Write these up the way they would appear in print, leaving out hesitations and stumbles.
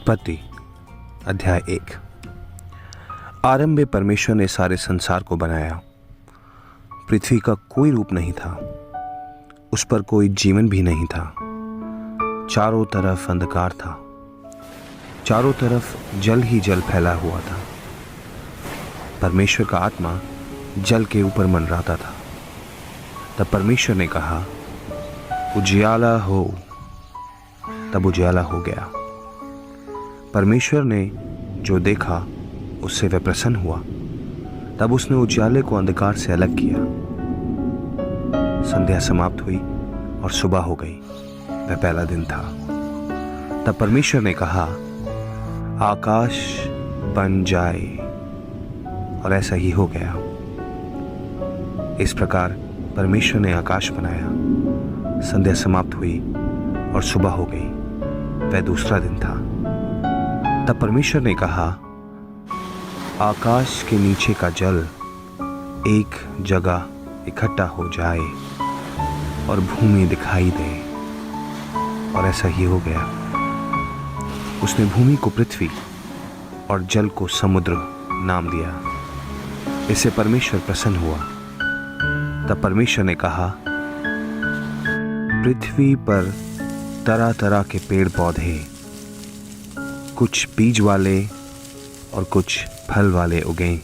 उत्पत्ति अध्याय 1। आरंभ में परमेश्वर ने सारे संसार को बनाया। पृथ्वी का कोई रूप नहीं था, उस पर कोई जीवन भी नहीं था। चारों तरफ अंधकार था, चारों तरफ जल ही जल फैला हुआ था। परमेश्वर का आत्मा जल के ऊपर मंडराता था। तब परमेश्वर ने कहा, उजियाला हो। तब उजियाला हो गया। परमेश्वर ने जो देखा उससे वह प्रसन्न हुआ। तब उसने उजियाले को अंधकार से अलग किया। संध्या समाप्त हुई और सुबह हो गई। वह पहला दिन था। तब परमेश्वर ने कहा, आकाश बन जाए, और ऐसा ही हो गया। इस प्रकार परमेश्वर ने आकाश बनाया। संध्या समाप्त हुई और सुबह हो गई। वह दूसरा दिन था। तब परमेश्वर ने कहा, आकाश के नीचे का जल एक जगह इकट्ठा हो जाए और भूमि दिखाई दे, और ऐसा ही हो गया। उसने भूमि को पृथ्वी और जल को समुद्र नाम दिया। इससे परमेश्वर प्रसन्न हुआ। तब परमेश्वर ने कहा, पृथ्वी पर तरह तरह के पेड़ पौधे, कुछ बीज वाले और कुछ फल वाले उगें,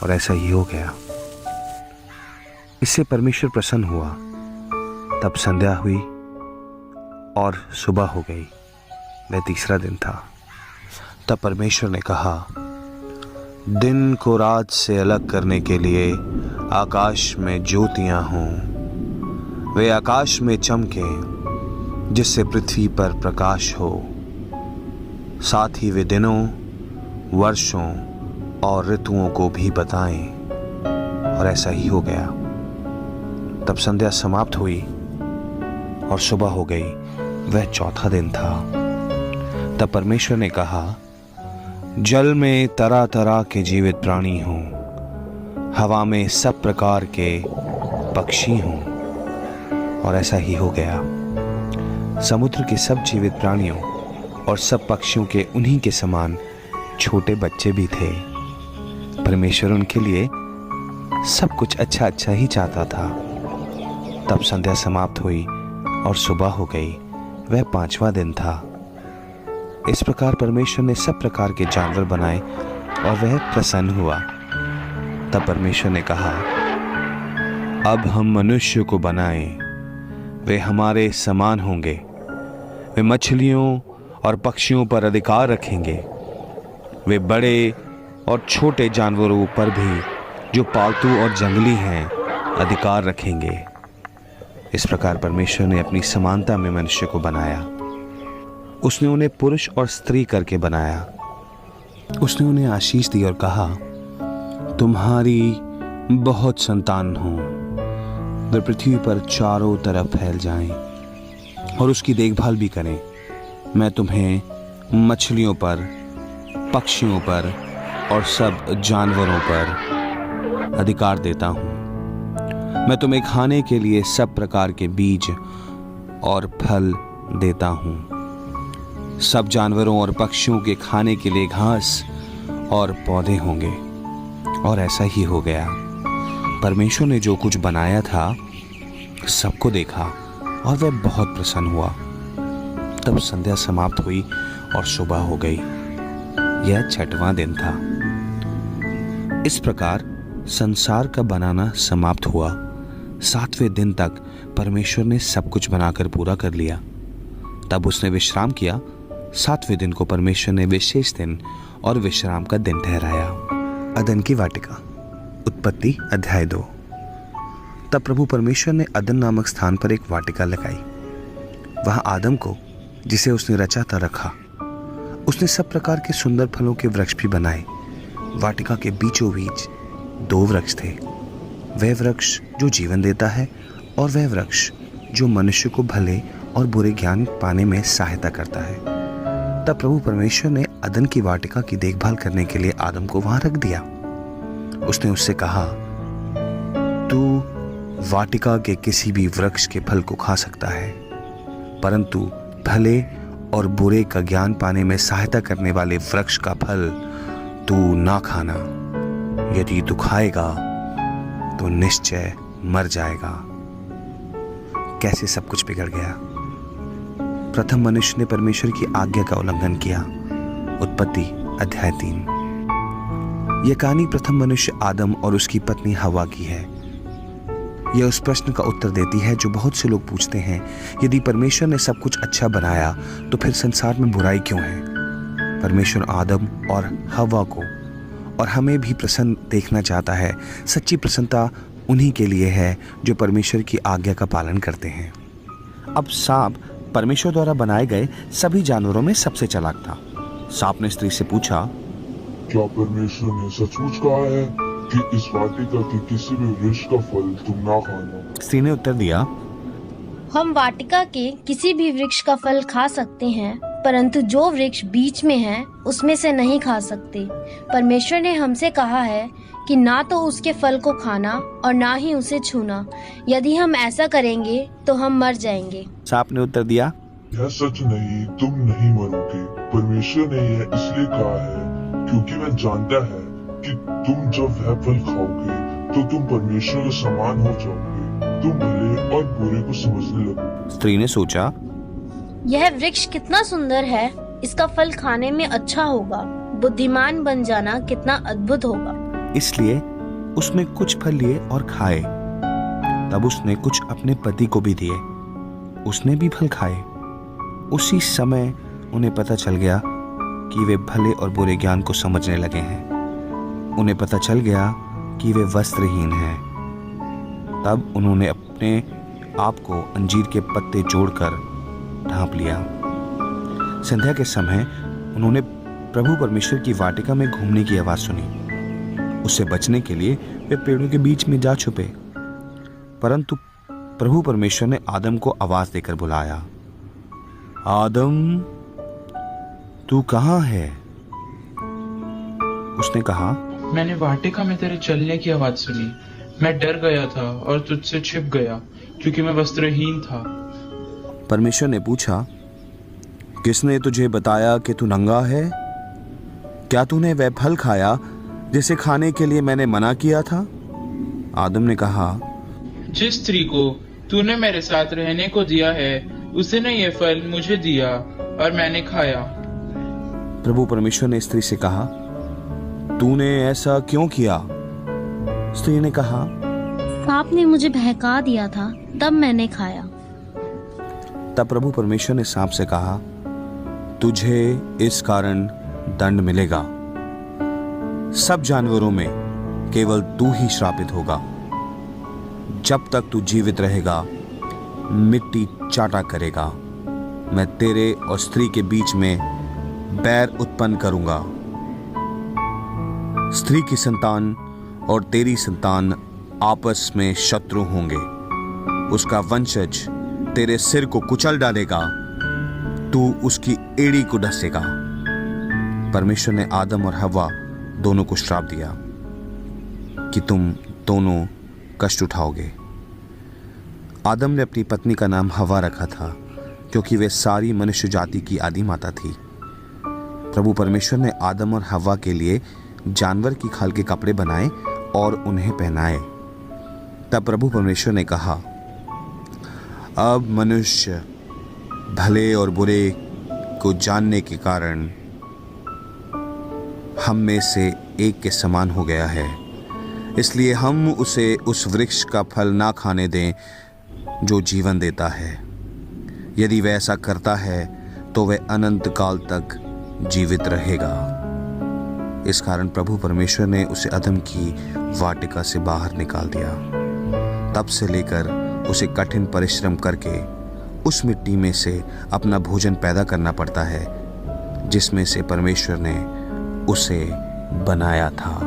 और ऐसा ही हो गया। इससे परमेश्वर प्रसन्न हुआ। तब संध्या हुई और सुबह हो गई। वह तीसरा दिन था। तब परमेश्वर ने कहा, दिन को रात से अलग करने के लिए आकाश में ज्योतियां हों। वे आकाश में चमके, जिससे पृथ्वी पर प्रकाश हो। साथ ही वे दिनों, वर्षों और ऋतुओं को भी बताएं, और ऐसा ही हो गया। तब संध्या समाप्त हुई और सुबह हो गई। वह चौथा दिन था। तब परमेश्वर ने कहा, जल में तरह तरह के जीवित प्राणी हों, हवा में सब प्रकार के पक्षी हों, और ऐसा ही हो गया। समुद्र के सब जीवित प्राणियों और सब पक्षियों के उन्हीं के समान छोटे बच्चे भी थे। परमेश्वर उनके लिए सब कुछ अच्छा अच्छा ही चाहता था। तब संध्या समाप्त हुई और सुबह हो गई। वह पांचवा दिन था। इस प्रकार परमेश्वर ने सब प्रकार के जानवर बनाए और वह प्रसन्न हुआ। तब परमेश्वर ने कहा, अब हम मनुष्य को बनाएं, वे हमारे समान होंगे। वे मछलियों और पक्षियों पर अधिकार रखेंगे। वे बड़े और छोटे जानवरों पर भी, जो पालतू और जंगली हैं, अधिकार रखेंगे। इस प्रकार परमेश्वर ने अपनी समानता में मनुष्य को बनाया। उसने उन्हें पुरुष और स्त्री करके बनाया। उसने उन्हें आशीष दी और कहा, तुम्हारी बहुत संतान हो। वे पृथ्वी पर चारों तरफ फैल जाएं और उसकी देखभाल भी करें। मैं तुम्हें मछलियों पर, पक्षियों पर और सब जानवरों पर अधिकार देता हूँ। मैं तुम्हें खाने के लिए सब प्रकार के बीज और फल देता हूँ। सब जानवरों और पक्षियों के खाने के लिए घास और पौधे होंगे, और ऐसा ही हो गया। परमेश्वर ने जो कुछ बनाया था सबको देखा और वह बहुत प्रसन्न हुआ। तब संध्या समाप्त हुई और सुबह हो गई। यह छठवां दिन था। इस प्रकार संसार का बनाना समाप्त हुआ। सातवें दिन तक परमेश्वर ने सब कुछ बनाकर पूरा कर लिया। तब उसने विश्राम किया। सातवें दिन को परमेश्वर ने विशेष दिन और विश्राम का दिन ठहराया। अदन की वाटिका। उत्पत्ति अध्याय 2। तब प्रभु परमेश्वर ने अदन नामक स्थान पर एक वाटिका लगाई। वहां आदम को, जिसे उसने रचा था, रखा। उसने सब प्रकार के सुंदर फलों के वृक्ष भी बनाए। वाटिका के बीचों बीच 2 वृक्ष थे, वह वृक्ष जो जीवन देता है और वह वृक्ष जो मनुष्य को भले और बुरे ज्ञान पाने में सहायता करता है। तब प्रभु परमेश्वर ने अदन की वाटिका की देखभाल करने के लिए आदम को वहां रख दिया। उसने उससे कहा, तू वाटिका के किसी भी वृक्ष के फल को खा सकता है, परंतु भले और बुरे का ज्ञान पाने में सहायता करने वाले वृक्ष का फल तू ना खाना। यदि तू खाएगा तो निश्चय मर जाएगा। कैसे सब कुछ बिगड़ गया। प्रथम मनुष्य ने परमेश्वर की आज्ञा का उल्लंघन किया। उत्पत्ति अध्याय 3। यह कहानी प्रथम मनुष्य आदम और उसकी पत्नी हवा की है। यह उस प्रश्न का उत्तर देती है जो बहुत से लोग पूछते हैं, यदि परमेश्वर ने सब कुछ अच्छा बनाया तो फिर संसार में बुराई क्यों है। परमेश्वर आदम और हवा को और हमें भी प्रसन्न देखना चाहता है। सच्ची प्रसन्नता उन्हीं के लिए है जो परमेश्वर की आज्ञा का पालन करते हैं। अब सांप परमेश्वर द्वारा बनाए गए सभी जानवरों में सबसे चालाक था। सांप ने स्त्री से पूछा, क्या परमेश्वर ने सचमुच कहा है कि इस वाटिका के किसी भी वृक्ष का फल तुम ना खाना? स्त्री ने उत्तर दिया, हम वाटिका के किसी भी वृक्ष का फल खा सकते हैं, परंतु जो वृक्ष बीच में है उसमें से नहीं खा सकते। परमेश्वर ने हमसे कहा है कि ना तो उसके फल को खाना और ना ही उसे छूना। यदि हम ऐसा करेंगे तो हम मर जाएंगे। सांप ने उत्तर दिया, यह सच नहीं, तुम नहीं मरोगे। परमेश्वर ने यह इसलिए कहा है क्योंकि वह जानता है कि तुम जब वह फल खाओगे तो तुम परमेश्वर के समान हो जाओगे। तुम भले और बुरे को समझने लगोगे। स्त्री ने सोचा, यह वृक्ष कितना सुंदर है, इसका फल खाने में अच्छा होगा। बुद्धिमान बन जाना कितना अद्भुत होगा। इसलिए उसने कुछ फल लिए और खाए। तब उसने कुछ अपने पति को भी दिए, उसने भी फल खाए। उसी समय उन्हें पता चल गया कि वे भले और बुरे ज्ञान को समझने लगे हैं। उन्हें पता चल गया कि वे वस्त्रहीन हैं। तब उन्होंने अपने आप को अंजीर के पत्ते जोड़कर ढांप लिया। संध्या के समय उन्होंने प्रभु परमेश्वर की वाटिका में घूमने की आवाज सुनी। उससे बचने के लिए वे पेड़ों के बीच में जा छुपे, परंतु प्रभु परमेश्वर ने आदम को आवाज देकर बुलाया, आदम तू कहाँ है? उसने कहा, मैंने वाटिका में तेरे चलने की आवाज सुनी। मैं डर गया था और तुझसे छिप गया क्योंकि मैं वस्त्रहीन था। परमेश्वर ने पूछा, किसने तुझे बताया कि तू नंगा है? क्या तूने वह फल खाया जिसे खाने के लिए मैंने मना किया था? आदम ने कहा, जिस स्त्री को तूने मेरे साथ रहने को दिया है उसने ये फल मुझे दिया और मैंने खाया। प्रभु परमेश्वर ने स्त्री से कहा, तूने ऐसा क्यों किया? स्त्री ने कहा, सांप ने मुझे बहका दिया था, तब मैंने खाया। तब प्रभु परमेश्वर ने सांप से कहा, तुझे इस कारण दंड मिलेगा। सब जानवरों में केवल तू ही श्रापित होगा। जब तक तू जीवित रहेगा मिट्टी चाटा करेगा। मैं तेरे और स्त्री के बीच में बैर उत्पन्न करूंगा। स्त्री की संतान और तेरी संतान आपस में शत्रु होंगे। उसका वंशज तेरे सिर को कुचल डालेगा, तू उसकी एड़ी को डसेगा। परमेश्वर ने आदम और हवा दोनों को श्राप दिया कि तुम दोनों कष्ट उठाओगे। आदम ने अपनी पत्नी का नाम हवा रखा था क्योंकि वे सारी मनुष्य जाति की आदि माता थी। प्रभु परमेश्वर ने आदम और हवा के लिए जानवर की खाल के कपड़े बनाए और उन्हें पहनाए। तब प्रभु परमेश्वर ने कहा, अब मनुष्य भले और बुरे को जानने के कारण हम में से एक के समान हो गया है, इसलिए हम उसे उस वृक्ष का फल ना खाने दें जो जीवन देता है। यदि वह ऐसा करता है तो वह अनंत काल तक जीवित रहेगा। इस कारण प्रभु परमेश्वर ने उसे अदम की वाटिका से बाहर निकाल दिया। तब से लेकर उसे कठिन परिश्रम करके उस मिट्टी में से अपना भोजन पैदा करना पड़ता है जिसमें से परमेश्वर ने उसे बनाया था।